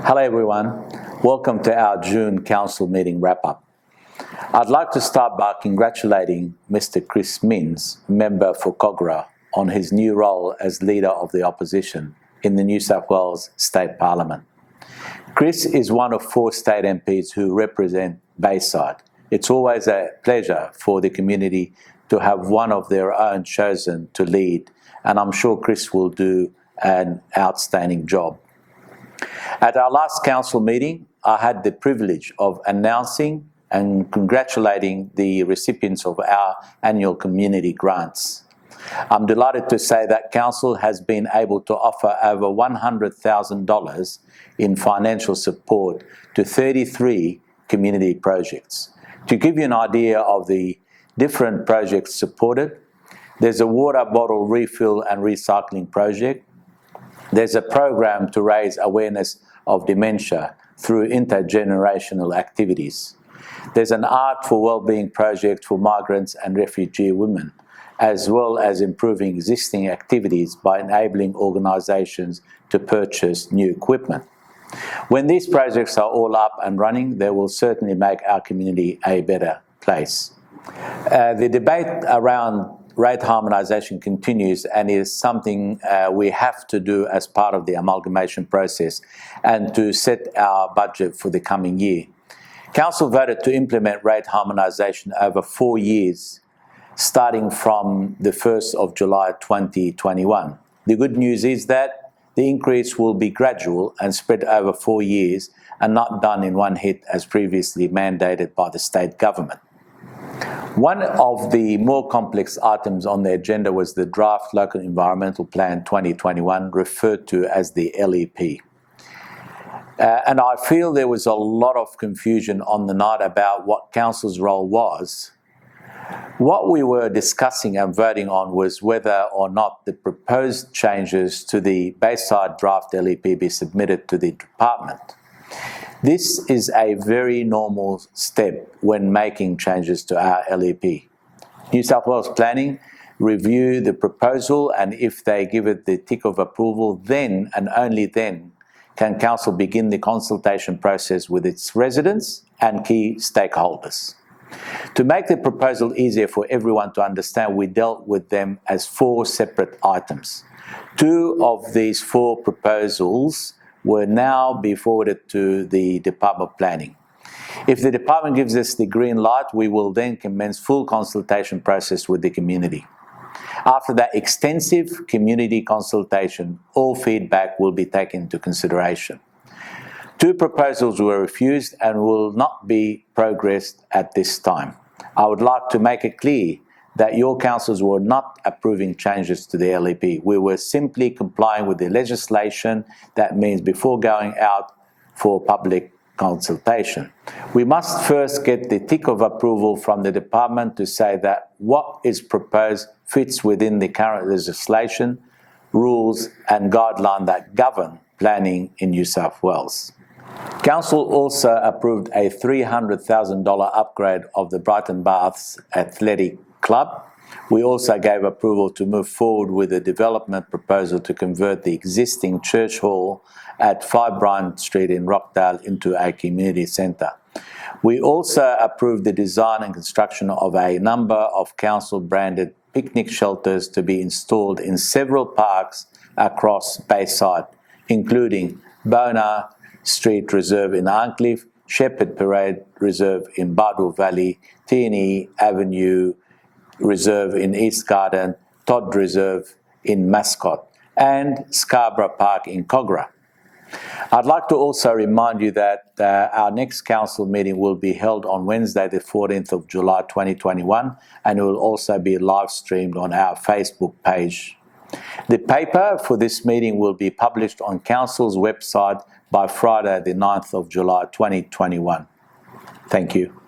Hello everyone, welcome to our June Council meeting wrap-up. I'd like to start by congratulating Mr. Chris Minns, member for Kogarah, on his new role as Leader of the Opposition in the New South Wales State Parliament. Chris is one of 4 state MPs who represent Bayside. It's always a pleasure for the community to have one of their own chosen to lead, and I'm sure Chris will do an outstanding job. At our last council meeting, I had the privilege of announcing and congratulating the recipients of our annual community grants. I'm delighted to say that council has been able to offer over $100,000 in financial support to 33 community projects. To give you an idea of the different projects supported, there's a water bottle refill and recycling project. There's a program to raise awareness of dementia through intergenerational activities. There's an Art for Wellbeing project for migrants and refugee women, as well as improving existing activities by enabling organisations to purchase new equipment. When these projects are all up and running, they will certainly make our community a better place. The debate around rate harmonisation continues and is something we have to do as part of the amalgamation process and to set our budget for the coming year. Council voted to implement rate harmonisation over 4 years, starting from the 1st of July 2021. The good news is that the increase will be gradual and spread over 4 years and not done in one hit as previously mandated by the state government. One of the more complex items on the agenda was the Draft Local Environmental Plan 2021, referred to as the LEP. And I feel there was a lot of confusion on the night about what Council's role was. What we were discussing and voting on was whether or not the proposed changes to the Bayside Draft LEP be submitted to the department. This is a very normal step when making changes to our LEP. New South Wales Planning review the proposal, and if they give it the tick of approval, then and only then can Council begin the consultation process with its residents and key stakeholders. To make the proposal easier for everyone to understand, we dealt with them as 4 separate items. 2 of these 4 proposals will now be forwarded to the Department of Planning. If the department gives us the green light, we will then commence full consultation process with the community. After that extensive community consultation, all feedback will be taken into consideration. 2 proposals were refused and will not be progressed at this time. I would like to make it clear that your councils were not approving changes to the LEP. We were simply complying with the legislation. That means before going out for public consultation. We must first get the tick of approval from the department to say that what is proposed fits within the current legislation, rules and guidelines that govern planning in New South Wales. Council also approved a $300,000 upgrade of the Brighton Baths Athletic Club. We also gave approval to move forward with a development proposal to convert the existing church hall at 5 Bryant Street in Rockdale into a community centre. We also approved the design and construction of a number of council-branded picnic shelters to be installed in several parks across Bayside, including Bona Street Reserve in Arncliffe, Shepherd Parade Reserve in Bardwell Valley, Tierney Avenue Reserve in East Garden, Todd Reserve in Mascot, and Scarborough Park in Kogarah. I'd like to also remind you that our next council meeting will be held on Wednesday the 14th of July 2021, and it will also be live streamed on our Facebook page. The paper for this meeting will be published on Council's website by Friday the 9th of July 2021. Thank you.